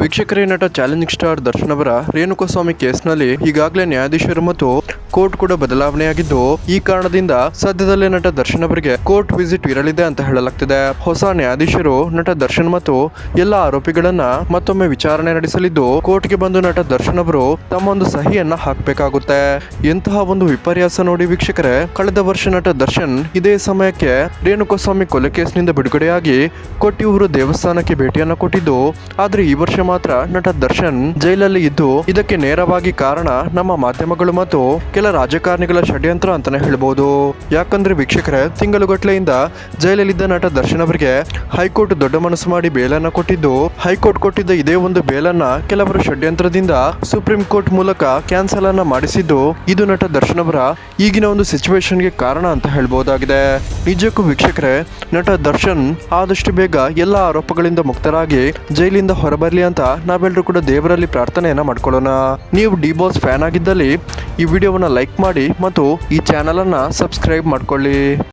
ವೀಕ್ಷಕರೇ, ನಟ challenging star Darshan ಅವರ ರೇಣುಕಾಸ್ವಾಮಿ ಕೇಸ್ನಲ್ಲಿ ಈಗಾಗಲೇ ನ್ಯಾಯಾಧೀಶರು ಮತ್ತು ಕೋರ್ಟ್ ಕೂಡ ಬದಲಾವಣೆಯಾಗಿದ್ದು, ಈ ಕಾರಣದಿಂದ ಸದ್ಯದಲ್ಲೇ ನಟ ದರ್ಶನ್ ಅವರಿಗೆ ಕೋರ್ಟ್ ವಿಸಿಟ್ ಇರಲಿದೆ ಅಂತ ಹೇಳಲಾಗ್ತಿದೆ. ಹೊಸ ನ್ಯಾಯಾಧೀಶರು ನಟ ದರ್ಶನ್ ಮತ್ತು ಎಲ್ಲ ಆರೋಪಿಗಳನ್ನ ಮತ್ತೊಮ್ಮೆ ವಿಚಾರಣೆ ನಡೆಸಲಿದ್ದು, ಕೋರ್ಟ್ಗೆ ಬಂದು ನಟ ದರ್ಶನ್ ಅವರು ತಮ್ಮ ಒಂದು ಸಹಿಯನ್ನ ಹಾಕಬೇಕಾಗುತ್ತೆ. ಎಂತಹ ಒಂದು ವಿಪರ್ಯಾಸ ನೋಡಿ ವೀಕ್ಷಕರೇ. ಕಳೆದ ವರ್ಷ ನಟ ದರ್ಶನ್ ಇದೇ ಸಮಯಕ್ಕೆ ರೇಣುಕಾಸ್ವಾಮಿ ಕೊಲೆ ಕೇಸ್ನಿಂದ ಬಿಡುಗಡೆಯಾಗಿ ಕೊಟ್ಟಿಯೂರು ದೇವಸ್ಥಾನಕ್ಕೆ ಭೇಟಿಯನ್ನ ಕೊಟ್ಟಿದ್ದು, ಆದ್ರೆ ಈ ವರ್ಷ ಮಾತ್ರ ನಟ ದರ್ಶನ್ ಜೈಲಲ್ಲಿ ಇದ್ದು, ಇದಕ್ಕೆ ನೇರವಾಗಿ ಕಾರಣ ನಮ್ಮ ಮಾಧ್ಯಮಗಳು ಮತ್ತು ಕೆಲ ರಾಜಕಾರಣಿಗಳ ಷಡ್ಯಂತ್ರ ಅಂತಾನೆ ಹೇಳ್ಬೋದು. ಯಾಕಂದ್ರೆ ವೀಕ್ಷಕರೇ, ತಿಂಗಳುಗಟ್ಟಲೆಯಿಂದ ಜೈಲಲ್ಲಿದ್ದ ನಟ ದರ್ಶನ್ ಅವರಿಗೆ ಹೈಕೋರ್ಟ್ ದೊಡ್ಡ ಮನಸ್ಸು ಮಾಡಿ ಬೇಲನ್ನ ಕೊಟ್ಟಿದ್ದು, ಹೈಕೋರ್ಟ್ ಕೊಟ್ಟಿದ್ದ ಇದೇ ಒಂದು ಬೇಲನ್ನ ಕೆಲವರು ಷಡ್ಯಂತ್ರದಿಂದ ಸುಪ್ರೀಂ ಕೋರ್ಟ್ ಮೂಲಕ ಕ್ಯಾನ್ಸಲ್ ಅನ್ನ ಮಾಡಿಸಿದ್ದು, ಇದು ನಟ ದರ್ಶನ್ ಅವರ ಈಗಿನ ಒಂದು ಸಿಚುವೇಶನ್ಗೆ ಕಾರಣ ಅಂತ ಹೇಳ್ಬಹುದಾಗಿದೆ. ನಿಜಕ್ಕೂ ವೀಕ್ಷಕರೇ, ನಟ ದರ್ಶನ್ ಆದಷ್ಟು ಬೇಗ ಎಲ್ಲ ಆರೋಪಗಳಿಂದ ಮುಕ್ತರಾಗಿ ಜೈಲಿಂದ ಹೊರಬರಲಿ ಅಂತ ನಾವೆಲ್ಲರೂ ಕೂಡ ದೇವರಲ್ಲಿ ಪ್ರಾರ್ಥನೆಯನ್ನ ಮಾಡ್ಕೊಳ್ಳೋಣ. ನೀವು ಡಿ ಬಾಸ್ ಫ್ಯಾನ್ ಆಗಿದ್ದಲ್ಲಿ ಈ ವಿಡಿಯೋವನ್ನ ಲೈಕ್ ಮಾಡಿ ಮತ್ತು ಈ ಚಾನಲ್ ಅನ್ನ ಸಬ್ಸ್ಕ್ರೈಬ್ ಮಾಡ್ಕೊಳ್ಳಿ.